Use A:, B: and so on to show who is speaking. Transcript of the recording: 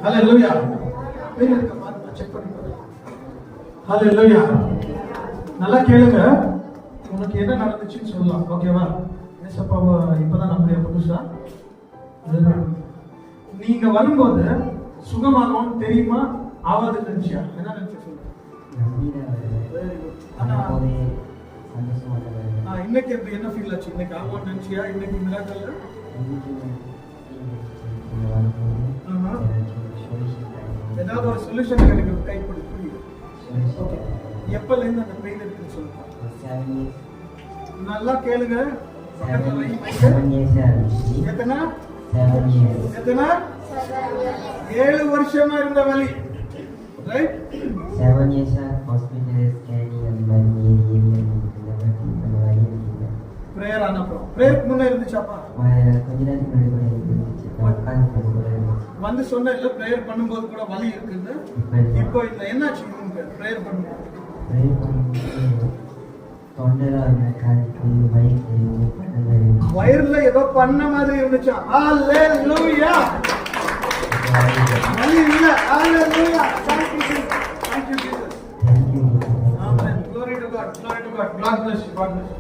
A: ஹalleluya. Pain இருக்க பாருங்க, check பண்ணி பாருங்க. ஹalleluya. நல்லா கேளுங்க. உனக்கு என்ன நடந்துச்சுன்னு சொல்லலாம். ஓகேவா? ஏசப்பாவை இப்பதான் நம்புறியா புதுசா? நீங்க வரும்போது சுகமானோன்னு தெரியுமா? ஆவாது நினைச்சியா? என்ன நினைச்சு சொல்லுங்க. இன்னைக்கு என்ன ஃபீல் ஆச்சு? இன்னைக்கு ஆவான்னு நினைச்சியா? இன்னைக்கு மிராக்கல் ஏதாவது ஒரு சொல்யூஷன் கிடைக்கும். கைப்படி புரியுது. எப்பல இருந்து அந்த பெயின் இருக்குன்னு சொல்லுங்க. நல்லா கேளுங்க. எத்தனை 7 வருஷமா இருந்த வலி. Right?
B: 7 years hospital scanning and malaria
A: prayer ஆனப்பறம் பிரேயருக்கு முன்ன இருந்துச்சாப்பா?
B: கொஞ்ச நேரத்துக்கு முன்னாடி
A: வந்து சொன்ன இல்ல பிரேயர் பண்ணும்போது கூட வலி இருக்குன்னு. இப்போ இல்ல. என்னாச்சு உங்களுக்கு பிரேயர் பண்ணும்போது? வயிறுல ஏதோ பண்ண மாதிரி இருந்துச்சா? ஹalleluya. வலி இல்ல. ஹalleluya. Thank you Jesus. Thank you Jesus. Amen. Glory to God. Glory to God. God bless you. God bless you.